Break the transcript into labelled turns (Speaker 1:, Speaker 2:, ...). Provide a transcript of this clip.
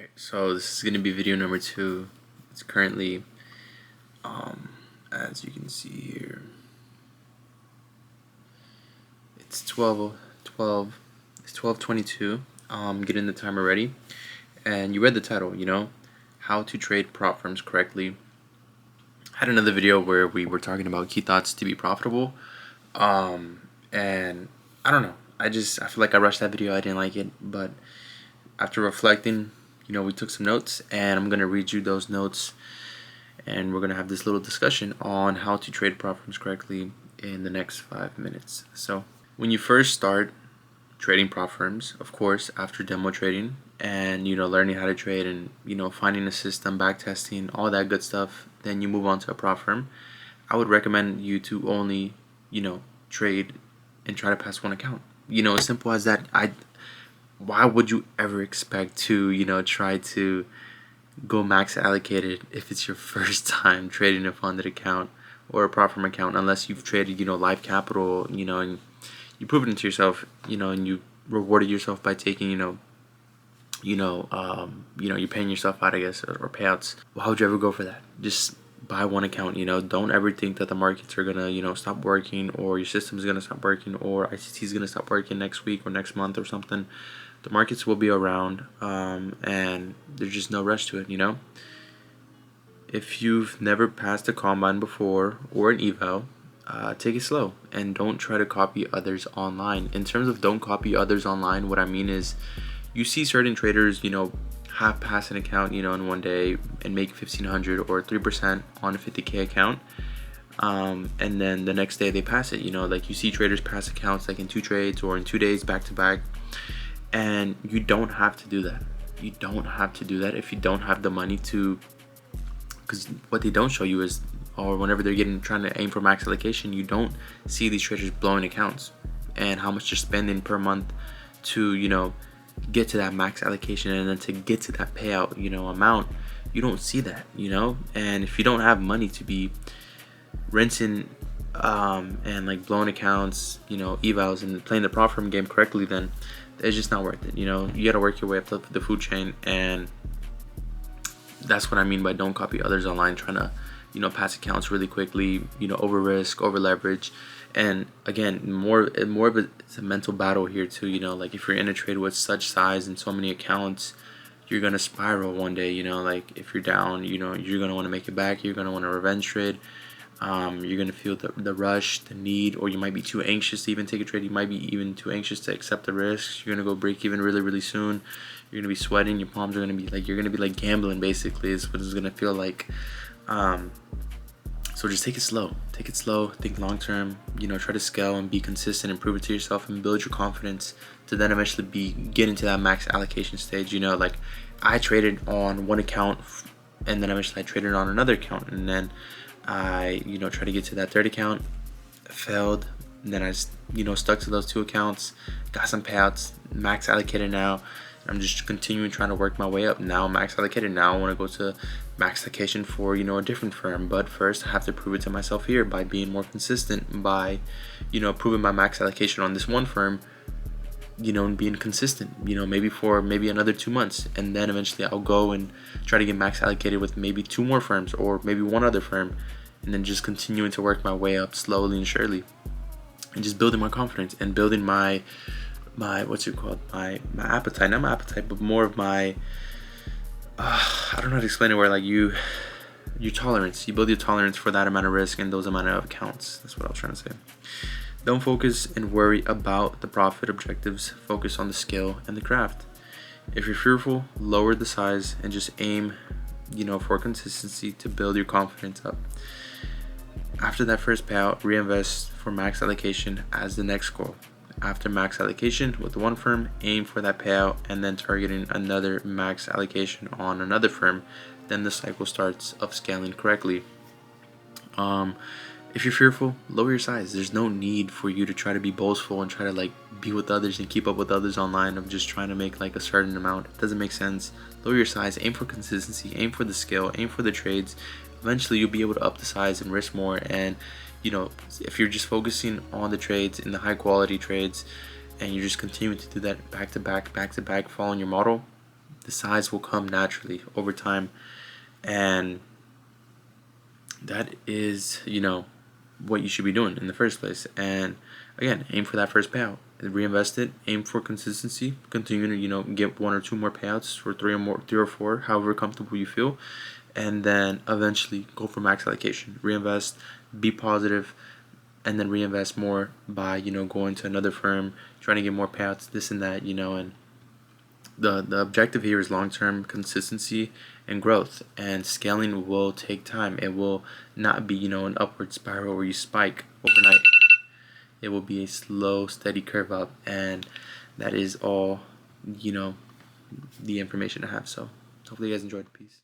Speaker 1: Alright, so this is going to be video number 2. It's currently, as you can see here, it's 12:22. Getting the timer ready. And you read the title, how to trade prop firms correctly. I had another video where we were talking about key thoughts to be profitable. And I don't know. I feel like I rushed that video. I didn't like it, but after reflecting, we took some notes, and I'm gonna read you those notes, and we're gonna have this little discussion on how to trade prop firms correctly in the next 5 minutes. So when you first start trading prop firms, of course, after demo trading and learning how to trade and finding a system, back testing, all that good stuff, then you move on to a prop firm. I would recommend you to only trade and try to pass one account. As simple as that. Why would you ever expect to try to go max allocated if it's your first time trading a funded account or a prop firm account, unless you've traded live capital, and you prove it to yourself, and you rewarded yourself by taking you're paying yourself out, I guess, or payouts. Why would you ever go for that? Just buy one account. Don't ever think that the markets are gonna stop working, or your system is gonna stop working, or ICT is gonna stop working next week or next month or something. The markets will be around, and there's just no rush to it. If you've never passed a combine before or an eval, take it slow and don't try to copy others online. In terms of don't copy others online, what I mean is, you see certain traders half pass an account in one day and make 1,500 or 3% on a 50K account, and then the next day they pass it. Like you see traders pass accounts like in 2 trades or in 2 days back to back, and you don't have to do that. You don't have to do that if you don't have the money to, because what they don't show you is, or whenever they're trying to aim for max allocation, you don't see these traders blowing accounts and how much they're spending per month to get to that max allocation, and then to get to that payout amount. You don't see that. And if you don't have money to be rinsing and like blowing accounts, evals, and playing the prop firm game correctly, then it's just not worth it. You gotta work your way up the food chain, and that's what I mean by don't copy others online, trying to pass accounts really quickly, over risk, over leverage. And again, more of it's a mental battle here too. Like if you're in a trade with such size and so many accounts, you're gonna spiral one day. Like if you're down, you're gonna want to make it back. You're gonna want to revenge trade. You're gonna feel the rush, the need, or you might be too anxious to even take a trade. You might be even too anxious to accept the risks. You're gonna go break even really soon. You're gonna be sweating. Your palms are gonna be like, you're gonna be like gambling, basically, is what it's gonna feel like. So just take it slow. Think long term. Try to scale and be consistent and prove it to yourself and build your confidence to then eventually get into that max allocation stage. Like I traded on one account, and then eventually I traded on another account, and then I try to get to that third account, failed, and then I stuck to those 2 accounts, got some payouts, max allocated now. I'm just continuing trying to work my way up. Now I'm max allocated. Now I want to go to max allocation for a different firm, but first I have to prove it to myself here by being more consistent, by proving my max allocation on this one firm, and being consistent, maybe another 2 months, and then eventually I'll go and try to get max allocated with maybe 2 more firms or maybe one other firm, and then just continuing to work my way up slowly and surely, and just building my confidence and building my appetite, not my appetite, but more of my I don't know how to explain it, where like your tolerance. You build your tolerance for that amount of risk and those amount of accounts. That's what I was trying to say. Don't focus and worry about the profit objectives. Focus on the skill and the craft. If you're fearful, lower the size and just aim, for consistency to build your confidence up. After that first payout, reinvest for max allocation as the next goal. After max allocation with one firm, aim for that payout, and then targeting another max allocation on another firm. Then the cycle starts of scaling correctly. If you're fearful, lower your size. There's no need for you to try to be boastful and try to like be with others and keep up with others online of just trying to make like a certain amount. It doesn't make sense. Lower your size, aim for consistency, aim for the skill, aim for the trades. Eventually you'll be able to up the size and risk more. And if you're just focusing on the trades and the high quality trades, and you're just continuing to do that back to back, following your model, the size will come naturally over time. And that is, what you should be doing in the first place. And again, aim for that first payout, reinvest it, aim for consistency, continue to get one or two more payouts, or three or four, however comfortable you feel, and then eventually go for max allocation, reinvest, be positive, and then reinvest more by going to another firm, trying to get more payouts, this and that, and the objective here is long-term consistency and growth, and scaling will take time. It will not be an upward spiral where you spike overnight. It will be a slow, steady curve up, and that is all the information I have. So hopefully you guys enjoyed. Peace.